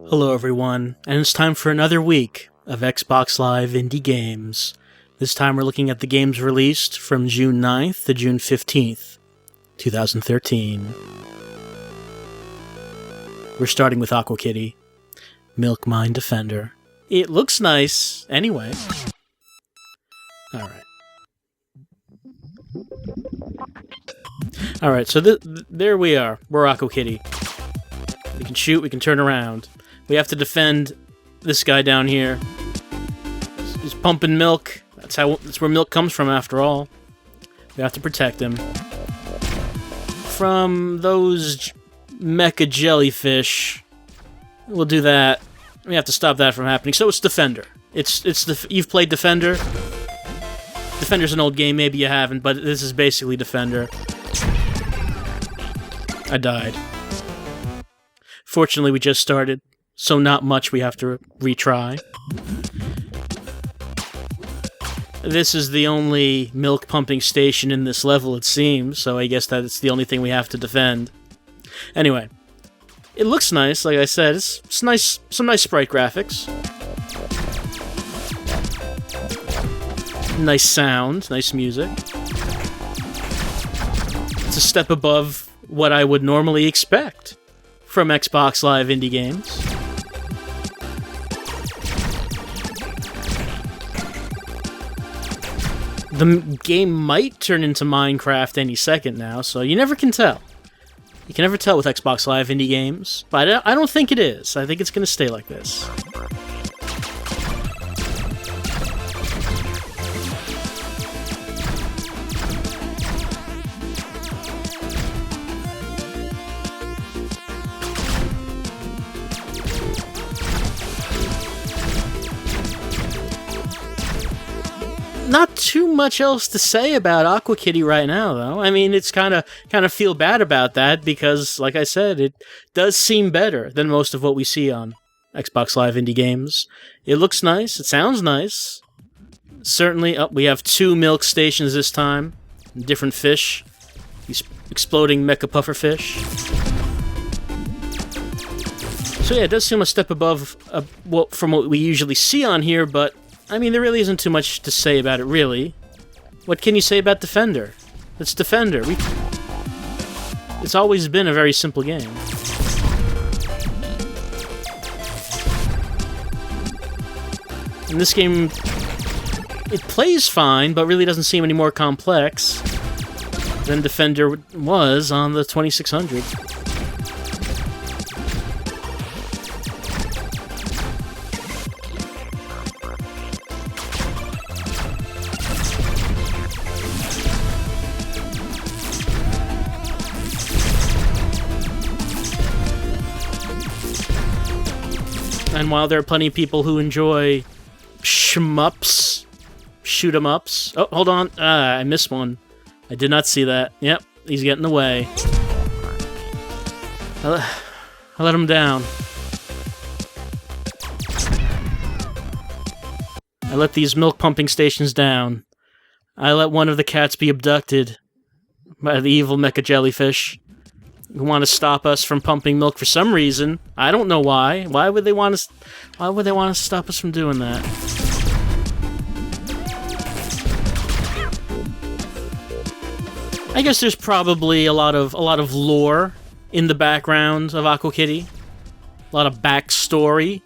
Hello everyone, and it's time for another week of Xbox Live Indie Games. This time we're looking at the games released from June 9th to June 15th, 2013. We're starting with Aqua Kitty, Milk Mine Defender. It looks nice, anyway. Alright, so there we are. We're Aqua Kitty. We can shoot, we can turn around. We have to defend this guy down here. He's pumping milk. That's where milk comes from, after all. We have to protect him from those mecha jellyfish. We'll do that. We have to stop that from happening. So it's Defender. You've played Defender. Defender's an old game. Maybe you haven't, but this is basically Defender. I died. Fortunately, we just started, so not much we have to retry. This is the only milk pumping station in this level, it seems, so I guess that it's the only thing we have to defend. Anyway, it looks nice, like I said. It's nice, some nice sprite graphics. Nice sound, nice music. It's a step above what I would normally expect from Xbox Live Indie Games. The game might turn into Minecraft any second now, so you never can tell. You can never tell with Xbox Live Indie Games, but I don't think it is. I think it's going to stay like this. Not too much else to say about Aqua Kitty right now, though. I mean, it's kind of feel bad about that because, like I said, it does seem better than most of what we see on Xbox Live Indie Games. It looks nice. It sounds nice. Certainly, we have 2 milk stations this time. Different fish. These exploding mecha puffer fish. So yeah, it does seem a step above from what we usually see on here, but I mean, there really isn't too much to say about it, really. What can you say about Defender? It's Defender. It's always been a very simple game. In this game, it plays fine, but really doesn't seem any more complex than Defender was on the 2600. And while there are plenty of people who enjoy shmups, shoot-em-ups... Oh, hold on. I missed one. I did not see that. Yep, he's getting away. I let him down. I let these milk pumping stations down. I let one of the cats be abducted by the evil mecha jellyfish who want to stop us from pumping milk for some reason. I don't know why. Why would they want to stop us from doing that? I guess there's probably a lot of lore in the background of Aqua Kitty. A lot of backstory.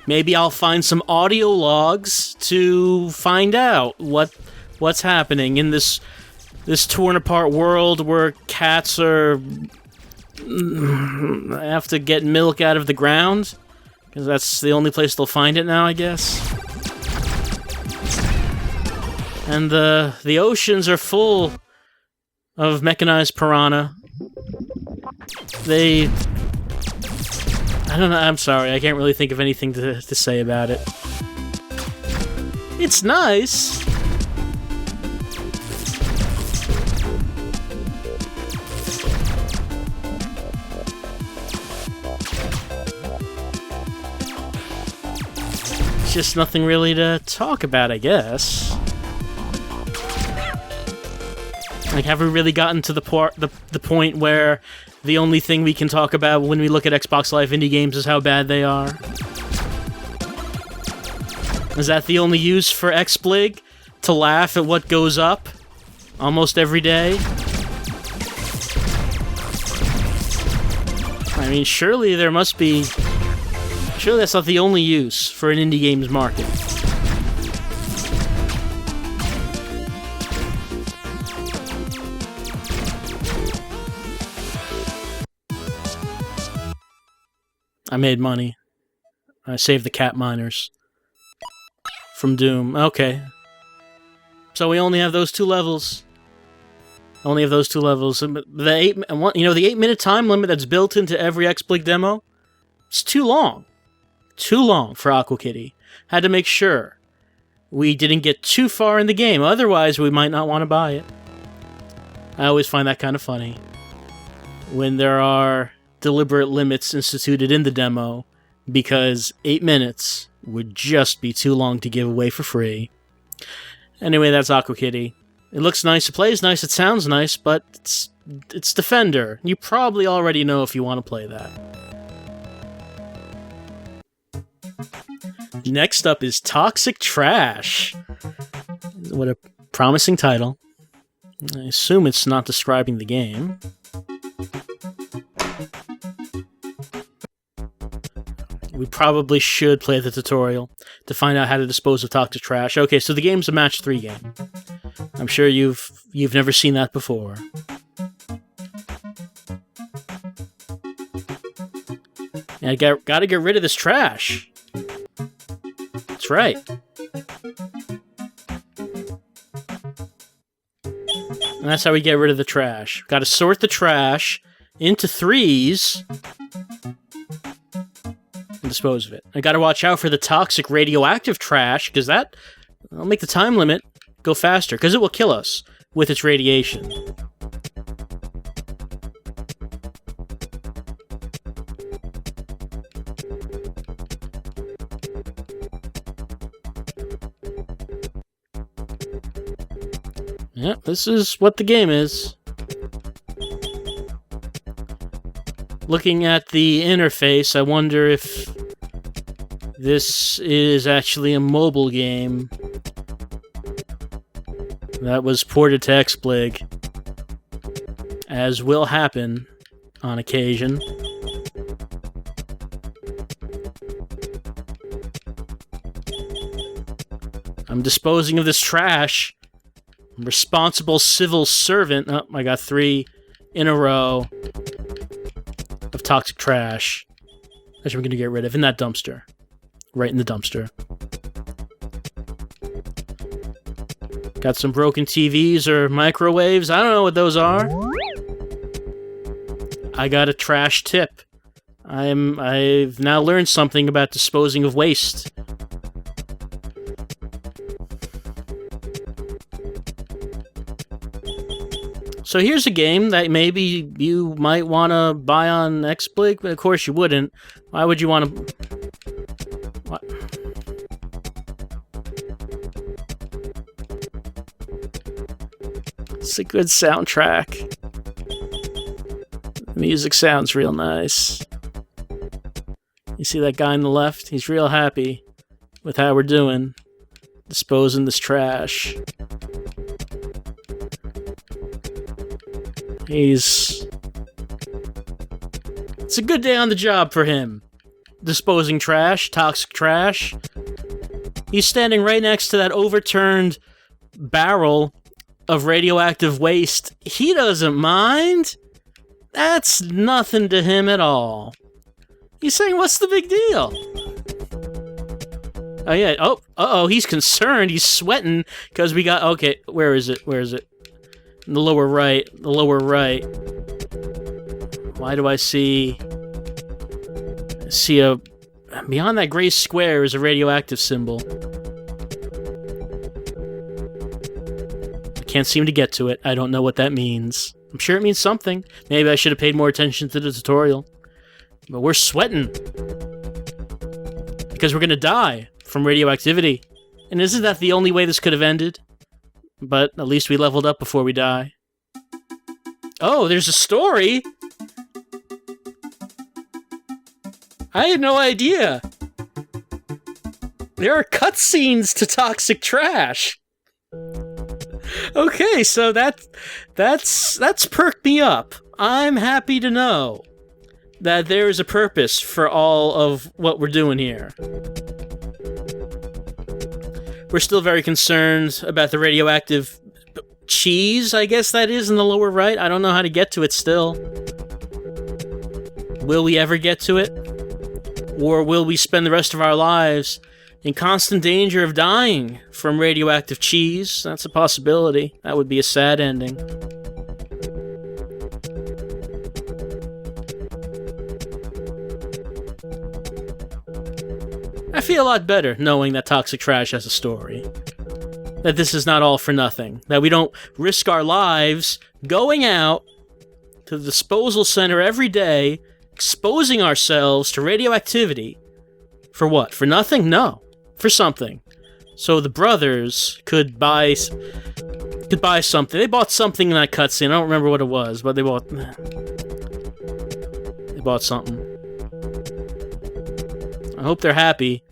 Maybe I'll find some audio logs to find out what's happening in this torn apart world where cats have to get milk out of the ground, because that's the only place they'll find it now, I guess. And the oceans are full of mechanized piranha. I don't know, I'm sorry, I can't really think of anything to say about it. It's nice. Just nothing really to talk about, I guess. Like, have we really gotten to the point where the only thing we can talk about when we look at Xbox Live indie games is how bad they are? Is that the only use for XBlig? To laugh at what goes up almost every day? I mean, surely there must be... Surely that's not the only use for an indie games market. I made money. I saved the cat miners from Doom. Okay. So we only have those 2 levels. Only have those 2 levels. The 8-minute time limit that's built into every XBlig demo, it's too long. Too long for Aqua Kitty. Had to make sure we didn't get too far in the game, otherwise we might not want to buy it. I always find that kind of funny. When there are deliberate limits instituted in the demo, because 8 minutes would just be too long to give away for free. Anyway, that's Aqua Kitty. It looks nice, it plays nice, it sounds nice, but it's Defender. You probably already know if you want to play that. Next up is Toxic Trash. What a promising title. I assume it's not describing the game. We probably should play the tutorial to find out how to dispose of toxic trash. Okay, so the game's a match 3 game. I'm sure you've never seen that before. And I gotta get rid of this trash. That's right. And that's how we get rid of the trash. Gotta sort the trash into 3s and dispose of it. I gotta watch out for the toxic radioactive trash, because that'll make the time limit go faster, because it will kill us with its radiation. Yeah, this is what the game is. Looking at the interface, I wonder if this is actually a mobile game that was ported to XBlig, as will happen on occasion. I'm disposing of this trash. I'm responsible civil servant. Oh, I got 3 in a row of toxic trash. That's what we're going to get rid of in that dumpster. Right in the dumpster. Got some broken TVs or microwaves. I don't know what those are. I got a trash tip. I've now learned something about disposing of waste. So here's a game that maybe you might want to buy on XBlig, but of course you wouldn't. Why would you want to... What? It's a good soundtrack. The music sounds real nice. You see that guy on the left? He's real happy with how we're doing. Disposing this trash. It's a good day on the job for him. Disposing trash, toxic trash. He's standing right next to that overturned barrel of radioactive waste. He doesn't mind. That's nothing to him at all. He's saying, what's the big deal? Oh, yeah. Oh, uh-oh, he's concerned. He's sweating because we got... Okay, where is it? Where is it? In the lower right. The lower right. Why do I see... a... Beyond that gray square is a radioactive symbol. I can't seem to get to it. I don't know what that means. I'm sure it means something. Maybe I should have paid more attention to the tutorial. But we're sweating. Because we're gonna die from radioactivity. And isn't that the only way this could have ended? But at least we leveled up before we die. Oh, there's a story? I had no idea. There are cutscenes to Toxic Trash. Okay, so that's perked me up. I'm happy to know that there is a purpose for all of what we're doing here. We're still very concerned about the radioactive cheese, I guess that is, in the lower right. I don't know how to get to it still. Will we ever get to it? Or will we spend the rest of our lives in constant danger of dying from radioactive cheese? That's a possibility. That would be a sad ending. I feel a lot better knowing that Toxic Trash has a story. That this is not all for nothing. That we don't risk our lives going out to the disposal center every day, exposing ourselves to radioactivity. For what? For nothing? No. For something. So the brothers could buy something. They bought something in that cutscene. I don't remember what it was, but they bought something. I hope they're happy,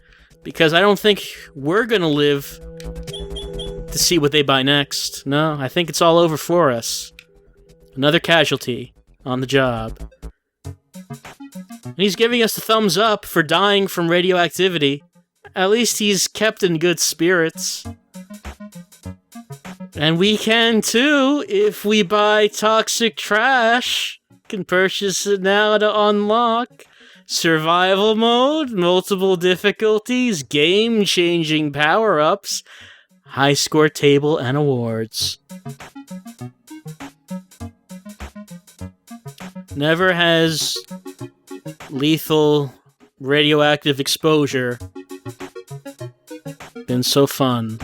because I don't think we're gonna live to see what they buy next. No, I think it's all over for us. Another casualty on the job. And he's giving us the thumbs up for dying from radioactivity. At least he's kept in good spirits. And we can too, if we buy Toxic Trash. Can purchase it now to unlock survival mode, multiple difficulties, game-changing power-ups, high score table, and awards. Never has lethal radioactive exposure been so fun.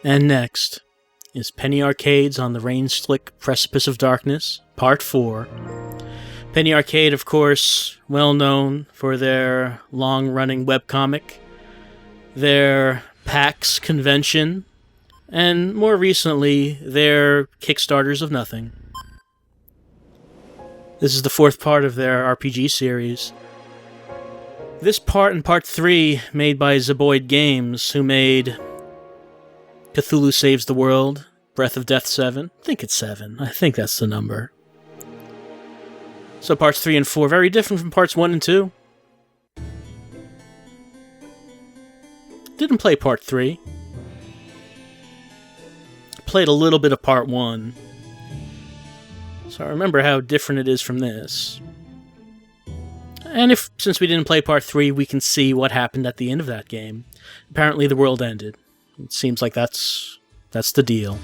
And next is Penny Arcade's On the Rain-Slick Precipice of Darkness, Part 4. Penny Arcade, of course, well known for their long-running webcomic, their PAX convention, and more recently, their Kickstarters of Nothing. This is the fourth part of their RPG series. This part and Part 3 made by Zeboid Games, who made Cthulhu Saves the World, Breath of Death 7. I think it's 7. I think that's the number. So parts 3 and 4, very different from parts 1 and 2. Didn't play part 3. Played a little bit of part 1. So I remember how different it is from this. And since we didn't play part 3, we can see what happened at the end of that game. Apparently the world ended. It seems like that's the deal.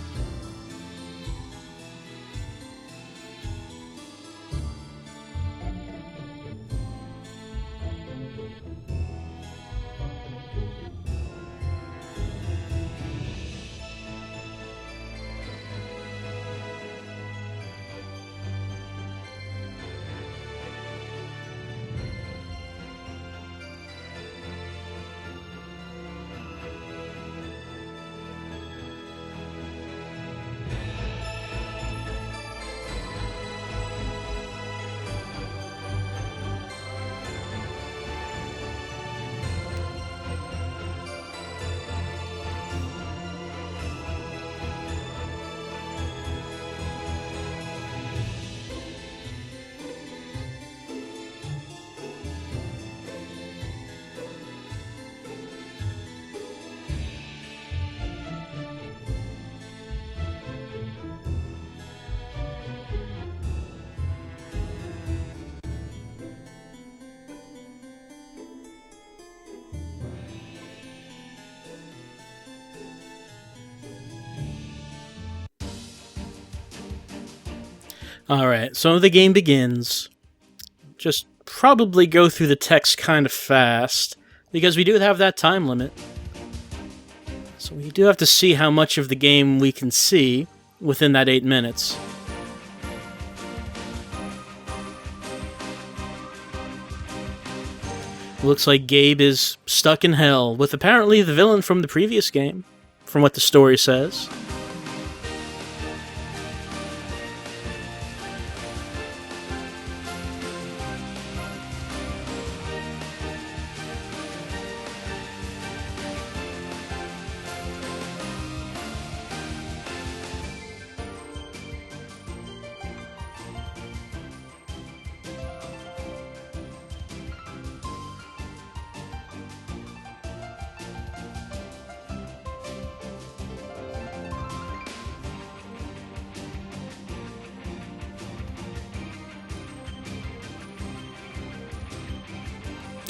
Alright, so the game begins. Just probably go through the text kind of fast, because we do have that time limit. So we do have to see how much of the game we can see within that 8 minutes. Looks like Gabe is stuck in hell with apparently the villain from the previous game, from what the story says.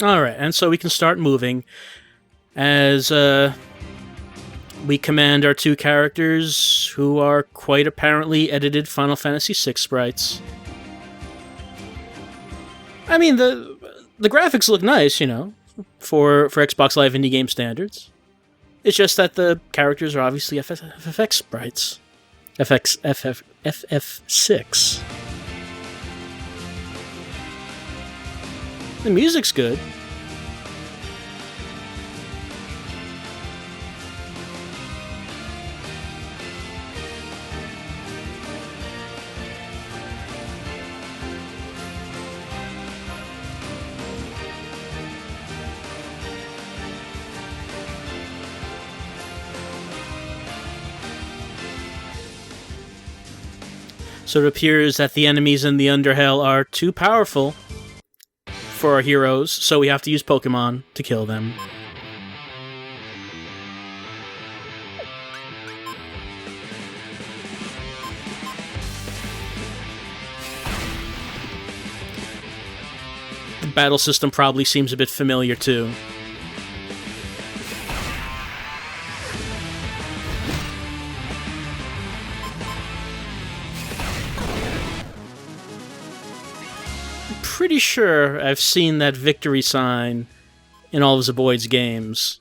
Alright, and so we can start moving as we command our two characters who are quite apparently edited Final Fantasy VI sprites. I mean, the graphics look nice, you know, for Xbox Live indie game standards. It's just that the characters are obviously FFX sprites. FF6. The music's good. So it appears that the enemies in the Underhell are too powerful for our heroes, so we have to use Pokemon to kill them. The battle system probably seems a bit familiar too. Pretty sure I've seen that victory sign in all of Zeboid's games.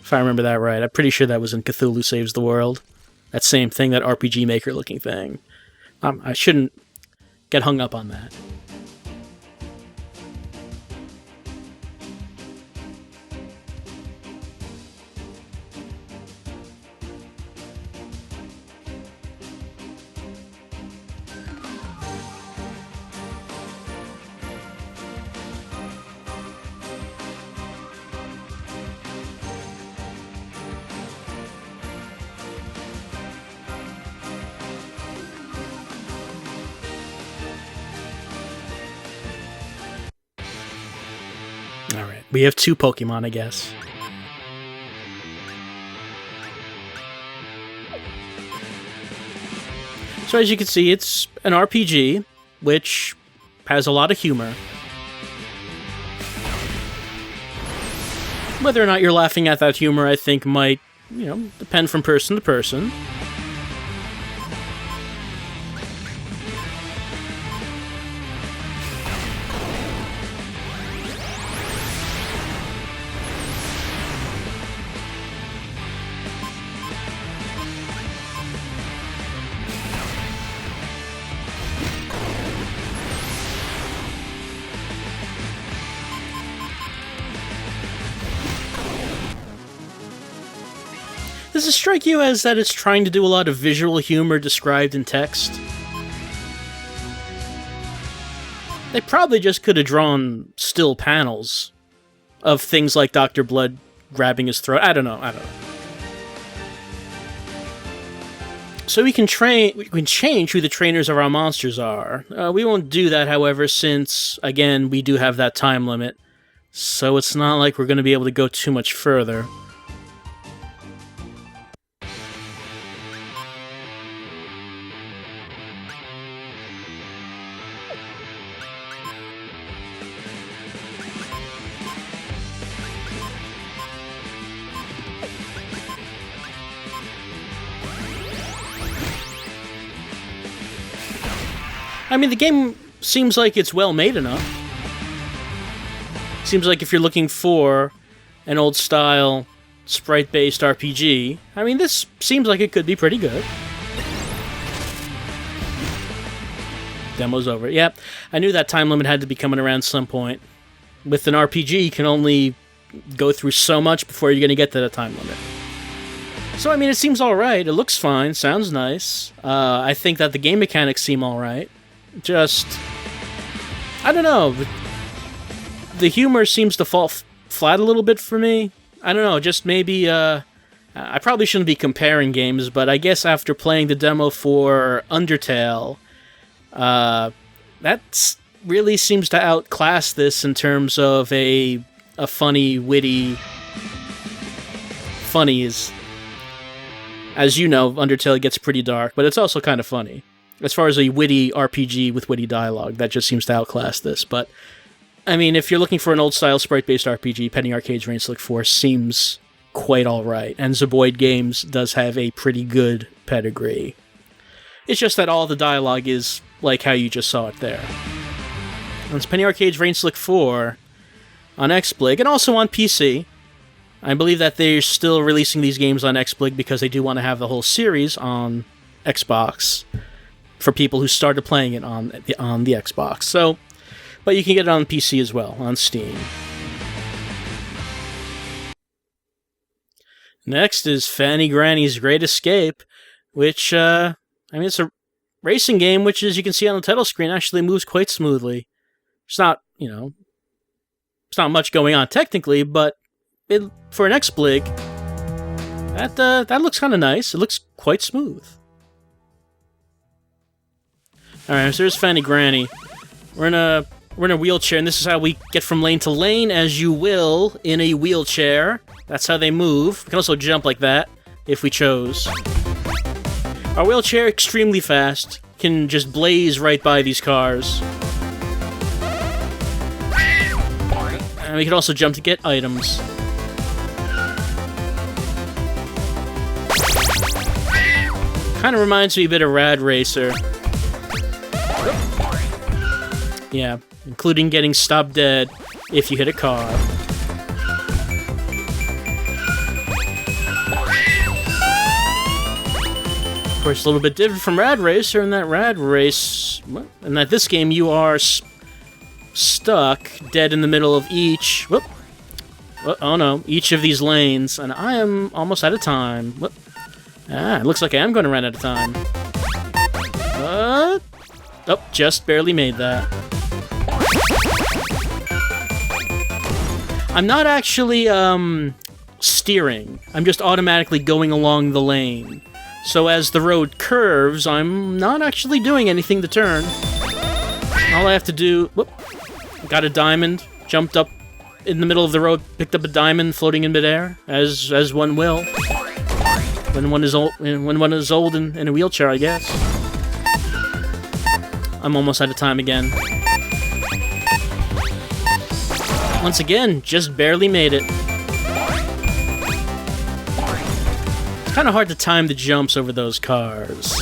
If I remember that right. I'm pretty sure that was in Cthulhu Saves the World. That same thing, that RPG Maker looking thing. I shouldn't get hung up on that. Alright, we have two Pokemon, I guess. So as you can see, it's an RPG, which has a lot of humor. Whether or not you're laughing at that humor, I think might, depend from person to person. Does it strike you as that it's trying to do a lot of visual humor described in text? They probably just could have drawn still panels of things like Dr. Blood grabbing his throat. I don't know. So we can change who the trainers of our monsters are. We won't do that, however, since, again, we do have that time limit. So it's not like we're going to be able to go too much further. I mean, the game seems like it's well made enough. Seems like if you're looking for an old-style, sprite-based RPG, I mean, this seems like it could be pretty good. Demo's over. Yep, I knew that time limit had to be coming around some point. with an RPG, you can only go through so much before you're going to get to the time limit. So, I mean, it seems alright. It looks fine. Sounds nice. I think that the game mechanics seem alright. Just, I don't know. The humor seems to fall flat a little bit for me. I don't know. Just maybe, I probably shouldn't be comparing games, but I guess after playing the demo for Undertale, that really seems to outclass this in terms of a funny, witty... Funny is... As you know, Undertale gets pretty dark, but it's also kind of funny. As far as a witty RPG with witty dialogue, that just seems to outclass this. But, I mean, if you're looking for an old-style sprite-based RPG, Penny Arcade's Rain Slick 4 seems quite alright. And Zeboyd Games does have a pretty good pedigree. It's just that all the dialogue is like how you just saw it there. And it's Penny Arcade's Rain Slick 4 on XBlig, and also on PC. I believe that they're still releasing these games on XBlig because they do want to have the whole series on Xbox for people who started playing it on the Xbox. So, but you can get it on PC as well, on Steam. Next is Fanny Granny's Great Escape, which, I mean, it's a racing game which, as you can see on the title screen, actually moves quite smoothly. It's not, you know, it's not much going on technically, but for an XBlig, that looks kind of nice. It looks quite smooth. Alright, so there's Fanny Granny. We're in a wheelchair, and this is how we get from lane to lane, as you will, in a wheelchair. That's how they move. We can also jump like that, if we chose. Our wheelchair, extremely fast, can just blaze right by these cars. And we can also jump to get items. Kind of reminds me a bit of Rad Racer. Yeah, including getting stopped dead if you hit a car. Of course, a little bit different from Rad Racer in that Rad Race... In that this game, you are stuck dead in the middle of each... Whoop. Oh no, each of these lanes, and I am almost out of time. Whoop. Ah, it looks like I am going to run out of time. Oh, just barely made that. I'm not actually, steering. I'm just automatically going along the lane. So as the road curves, I'm not actually doing anything to turn. All I have to do... Whoop. Got a diamond, jumped up in the middle of the road, picked up a diamond floating in midair, as one will. When one is old in a wheelchair, I guess. I'm almost out of time again. Once again, just barely made it. It's kind of hard to time the jumps over those cars.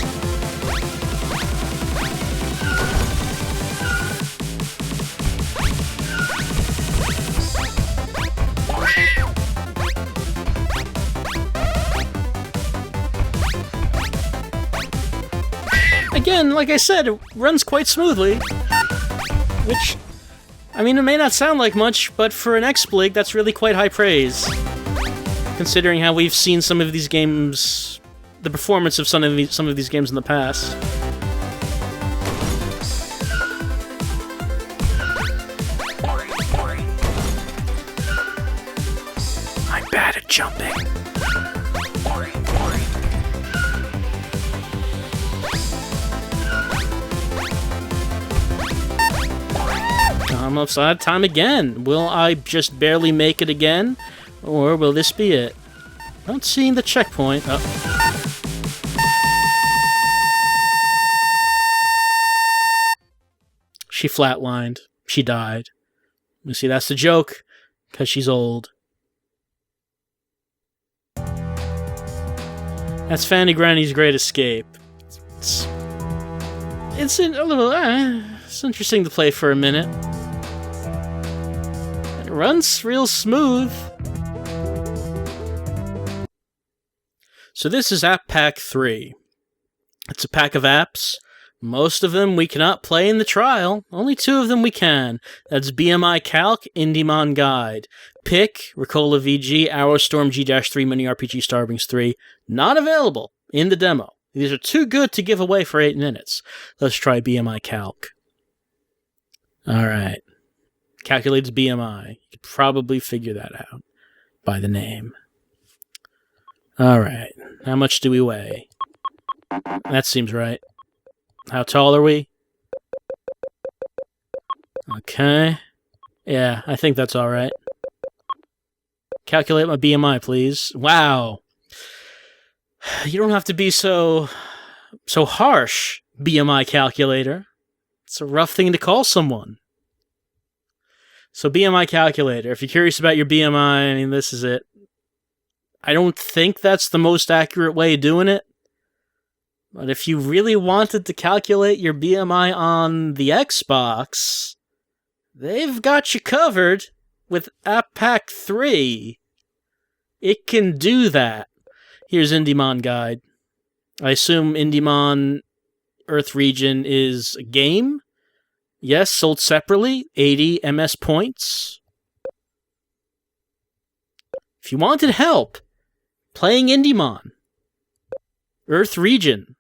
Again, like I said, it runs quite smoothly. Which, I mean, it may not sound like much, but for an XBlig, that's really quite high praise. Considering how we've seen some of these games, the performance of some of these games in the past. I'm bad at jumping. I'm upside time again. Will I just barely make it again? Or will this be it? Not seeing the checkpoint. Oh. She flatlined. She died. You see, that's the joke. Because she's old. That's Fanny Granny's Great Escape. It's a little... it's interesting to play for a minute. It runs real smooth. So this is AppPack 3. It's a pack of apps Most of them we cannot play in the trial. Only 2 of them we can. That's BMI Calc, Indymon Guide. Pick, Ricola VG, Arrow Storm G-3, Mini RPG Starbings 3. Not available in the demo. These are too good to give away for 8 minutes. Let's try BMI Calc. Alright. Calculates BMI. You could probably figure that out by the name. Alright. How much do we weigh? That seems right. How tall are we? Okay. Yeah, I think that's alright. Calculate my BMI, please. Wow. You don't have to be so harsh, BMI calculator. It's a rough thing to call someone. So BMI calculator, if you're curious about your BMI, I mean, this is it. I don't think that's the most accurate way of doing it. But if you really wanted to calculate your BMI on the Xbox, they've got you covered with AppPack 3. It can do that. Here's Indymon Guide. I assume Indymon Earth Region is a game? Yes, sold separately, 80 MS points. If you wanted help playing Indymon Earth Region,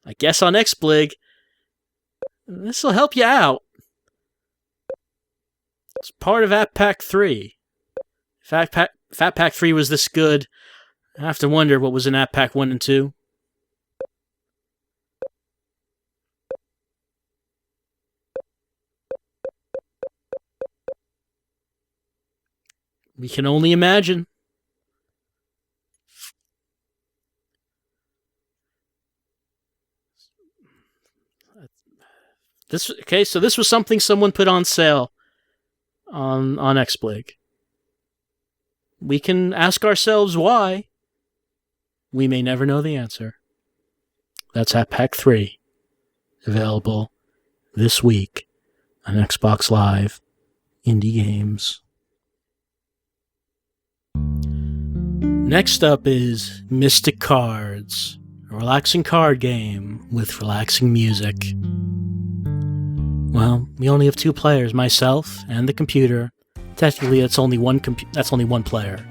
I guess on XBlig, this will help you out. It's part of AppPack 3. If AppPack 3 was this good, I have to wonder what was in AppPack 1 and 2. We can only imagine. So this was something someone put on sale on XBlig. We can ask ourselves why. We may never know the answer. That's AppPack 3, available this week on Xbox Live Indie Games. Next up is Mystic Cards, a relaxing card game with relaxing music. Well, we only have 2 players, myself and the computer. Technically, that's only one player,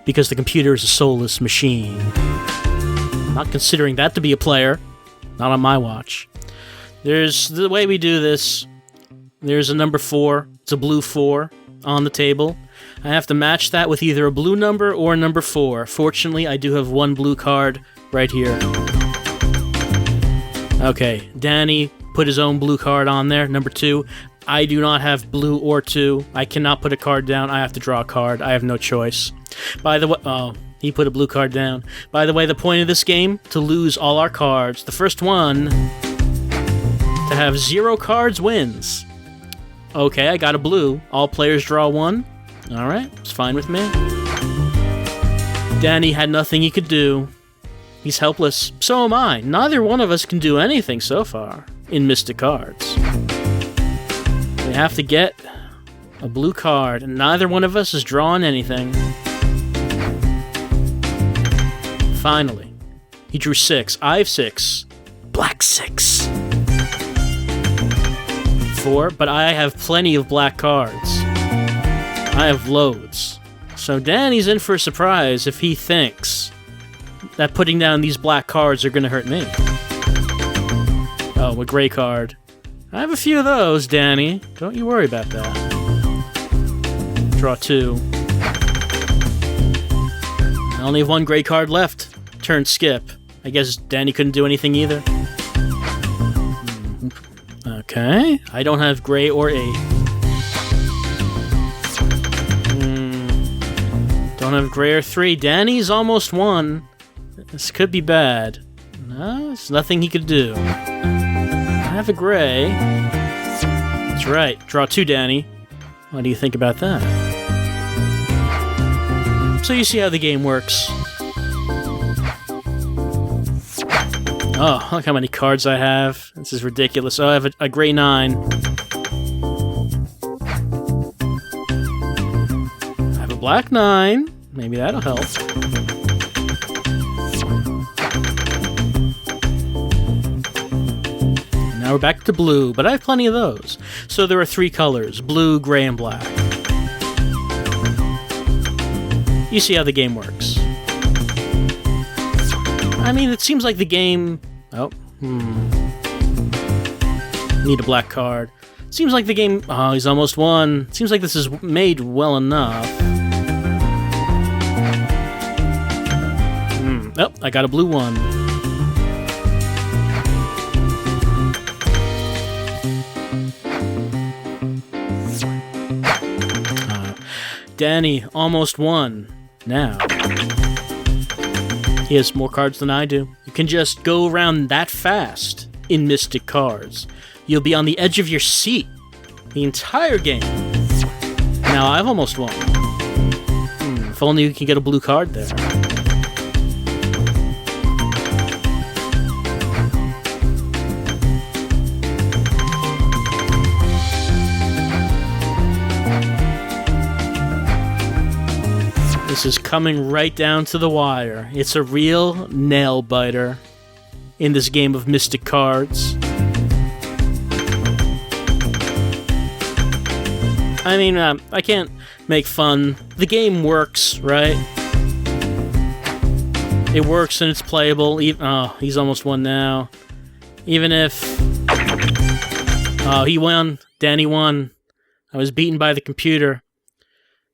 because the computer is a soulless machine. I'm not considering that to be a player, not on my watch. There's the way we do this. There's a number 4. It's a blue 4 on the table. I have to match that with either a blue number or a number 4. Fortunately, I do have 1 blue card right here. Okay, Danny put his own blue card on there, number 2. I do not have blue or 2. I cannot put a card down. I have to draw a card. I have no choice. By the way, he put a blue card down. By the way, the point of this game, to lose all our cards. The first one to have 0 cards wins. Okay, I got a blue. All players draw 1. Alright, it's fine with me. Danny had nothing he could do. He's helpless. So am I. Neither one of us can do anything so far in Mystic Cards. We have to get a blue card, and neither one of us is drawing anything. Finally, he drew 6. I have 6. Black 6. 4, but I have plenty of black cards. I have loads. So Danny's in for a surprise if he thinks that putting down these black cards are going to hurt me. Oh, a gray card. I have a few of those, Danny. Don't you worry about that. Draw 2. I only have 1 gray card left. Turn skip. I guess Danny couldn't do anything either. Okay. I don't have gray or 8. Don't have gray or 3. Danny's almost won. This could be bad. No, there's nothing he could do. I have a gray. That's right. Draw 2, Danny. What do you think about that? So you see how the game works. Oh, look how many cards I have. This is ridiculous. Oh, I have a gray 9. I have a black 9. Maybe that'll help. we're back to blue, but I have plenty of those. So there are 3 colors, blue, gray, and black. You see how the game works. I mean, it seems like the game... Need a black card. Seems like the game... Oh, he's almost won. Seems like this is made well enough. Oh, I got a blue one. Danny almost won. Now. He has more cards than I do. You can just go around that fast in Mystic Cards. You'll be on the edge of your seat the entire game. Now, I've almost won. If only you can get a blue card there. This is coming right down to the wire. It's a real nail-biter in this game of Mystic Cards. I mean, I can't make fun. The game works, right? It works and it's playable. He's almost won now. Even if... he won. Danny won. I was beaten by the computer.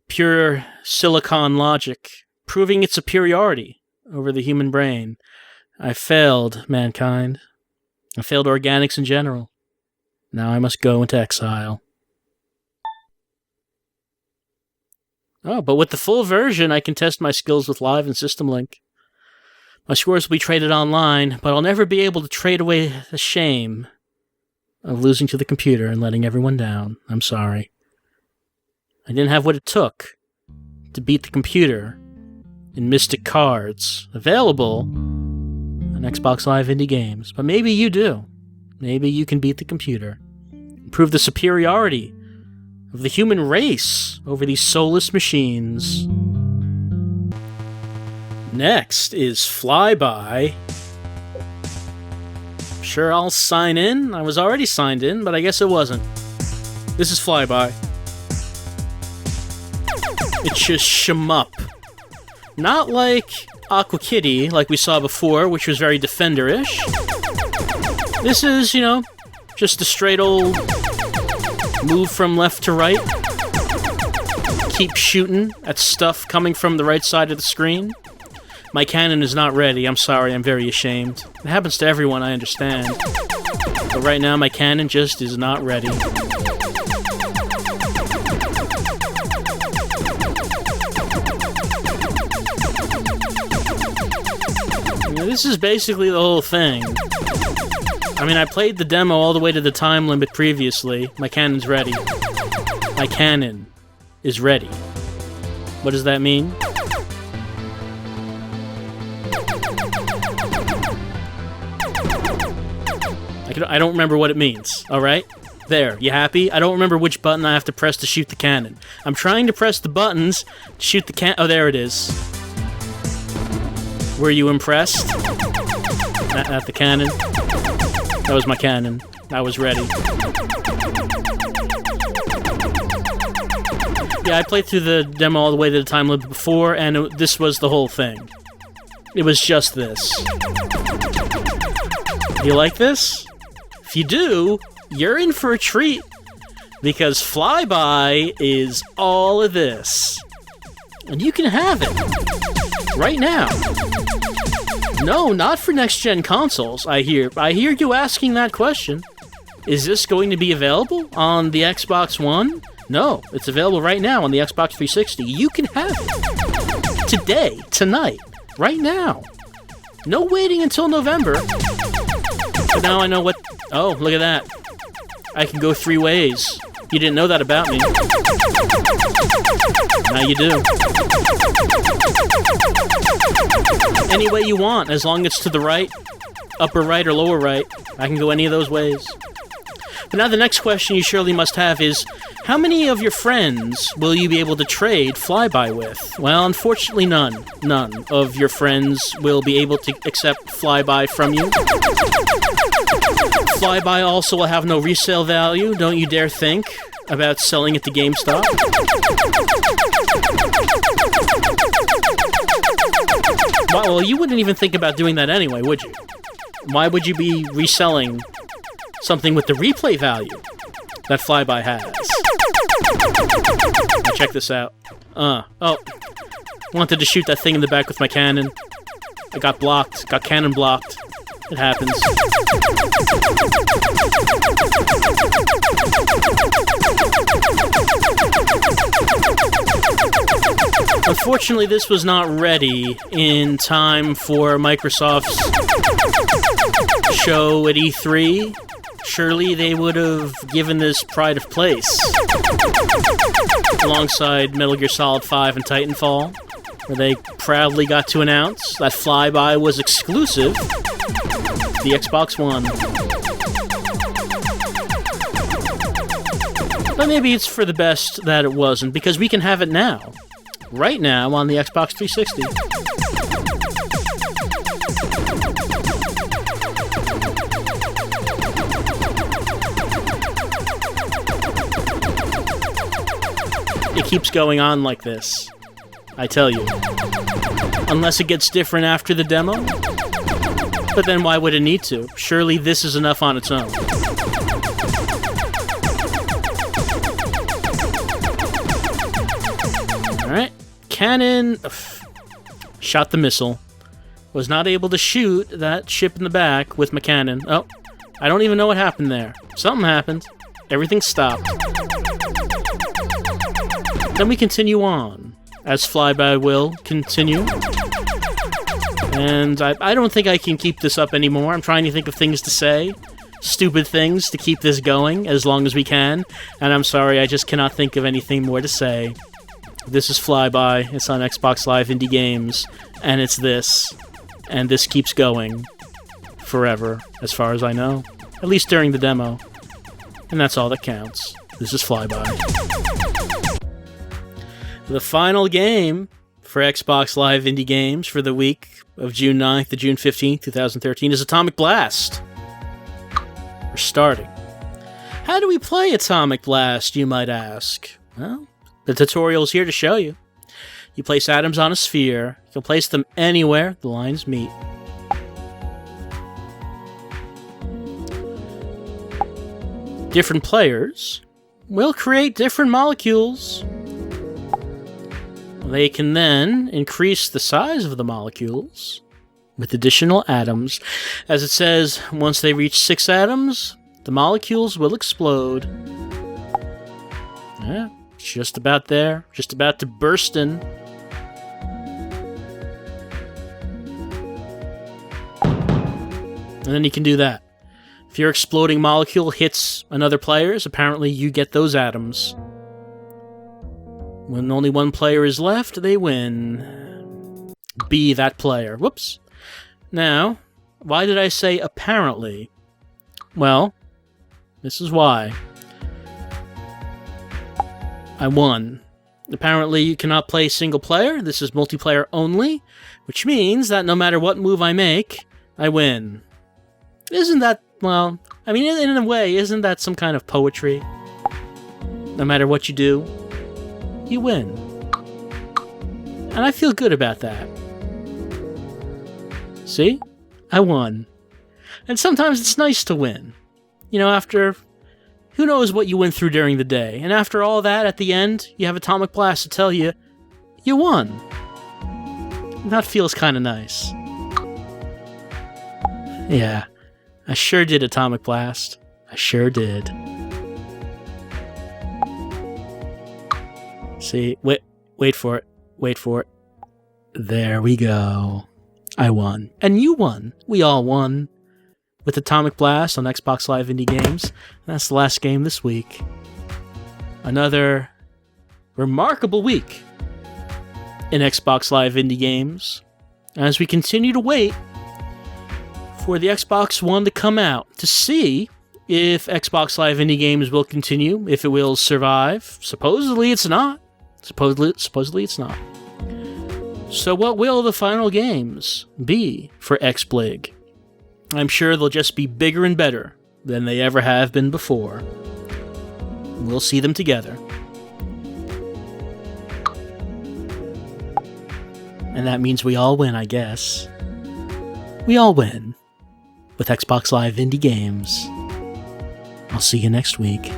Pure silicon logic, proving its superiority over the human brain. I failed mankind. I failed organics in general. Now I must go into exile. Oh, but with the full version, I can test my skills with Live and System Link. My scores will be traded online, but I'll never be able to trade away the shame of losing to the computer and letting everyone down. I'm sorry. I didn't have what it took to beat the computer in Mystic Cards, available on Xbox Live Indie Games. But maybe you do. Maybe you can beat the computer. Prove the superiority of the human race over these soulless machines. Next is Flyby. Sure, I'll sign in. I was already signed in, but I guess it wasn't. This is Flyby. It's just shmup. Not like Aqua Kitty, like we saw before, which was very Defender-ish. This is, just a straight old move from left to right. Keep shooting at stuff coming from the right side of the screen. My cannon is not ready. I'm sorry, I'm very ashamed. It happens to everyone, I understand. But right now, my cannon just is not ready. This is basically the whole thing. I mean, I played the demo all the way to the time limit previously. My cannon's ready. My cannon is ready. What does that mean? I don't remember what it means, alright? There, you happy? I don't remember which button I have to press to shoot the cannon. I'm trying to press the buttons to shoot the cannon. Oh, there it is. Were you impressed? At the cannon? That was my cannon. I was ready. Yeah, I played through the demo all the way to the time limit before, and this was the whole thing. It was just this. You like this? If you do, you're in for a treat, because Flyby is all of this. And you can have it. Right now. No, not for next-gen consoles, I hear. I hear you asking that question. Is this going to be available on the Xbox One? No, it's available right now on the Xbox 360. You can have it. Today, tonight, right now. No waiting until November. But now I know what... Oh, look at that. I can go 3 ways. You didn't know that about me. Now you do. Any way you want, as long as it's to the right, upper right or lower right. I can go any of those ways. But now the next question you surely must have is, how many of your friends will you be able to trade Flyby with? Well, unfortunately none. None of your friends will be able to accept Flyby from you. Flyby also will have no resale value. Don't you dare think about selling it to GameStop. Well, you wouldn't even think about doing that anyway, would you? Why would you be reselling something with the replay value that Flyby has? Now check this out. Oh. Wanted to shoot that thing in the back with my cannon. I got blocked. Got cannon blocked. It happens. Unfortunately, this was not ready in time for Microsoft's show at E3. Surely they would have given this pride of place alongside Metal Gear Solid 5 and Titanfall, where they proudly got to announce that Flyby was exclusive to the Xbox One. But maybe it's for the best that it wasn't, because we can have it now. Right now on the Xbox 360. It keeps going on like this, I tell you. Unless it gets different after the demo. But then why would it need to? Surely this is enough on its own. Alright. Cannon shot the missile. Was not able to shoot that ship in the back with my cannon. Oh, I don't even know what happened there. Something happened. Everything stopped. Then we continue on, as Flyby will continue. And I don't think I can keep this up anymore. I'm trying to think of things to say. Stupid things to keep this going as long as we can. And I'm sorry, I just cannot think of anything more to say. This is Flyby. It's on Xbox Live Indie Games. And it's this. And this keeps going. Forever, as far as I know. At least during the demo. And that's all that counts. This is Flyby. The final game for Xbox Live Indie Games for the week of June 9th to June 15th, 2013 is Atomic Blast. We're starting. How do we play Atomic Blast, you might ask? Well, the tutorial's here to show you. You place atoms on a sphere. You can place them anywhere the lines meet. Different players will create different molecules. They can then increase the size of the molecules with additional atoms. As it says, once they reach 6 atoms, the molecules will explode. Yeah, just about there. Just about to burst in. And then you can do that. If your exploding molecule hits another player's, apparently you get those atoms. When only one player is left, they win. Be that player. Whoops. Now, why did I say apparently? Well, this is why. I won. Apparently, you cannot play single player. This is multiplayer only, which means that no matter what move I make, I win. Isn't that, well, I mean, in a way, isn't that some kind of poetry? No matter what you do, you win. And I feel good about that. See? I won. And sometimes it's nice to win. You know, after who knows what you went through during the day. And after all that, at the end, you have Atomic Blast to tell you, you won. And that feels kind of nice. Yeah, I sure did, Atomic Blast. I sure did. See, wait for it. Wait for it. There we go. I won. And you won. We all won. With Atomic Blast on Xbox Live Indie Games. And that's the last game this week. Another remarkable week in Xbox Live Indie Games. As we continue to wait for the Xbox One to come out to see if Xbox Live Indie Games will continue, if it will survive. Supposedly it's not. Supposedly it's not. So what will the final games be for XBlig? I'm sure they'll just be bigger and better than they ever have been before. We'll see them together. And that means we all win, I guess. We all win with Xbox Live Indie Games. I'll see you next week.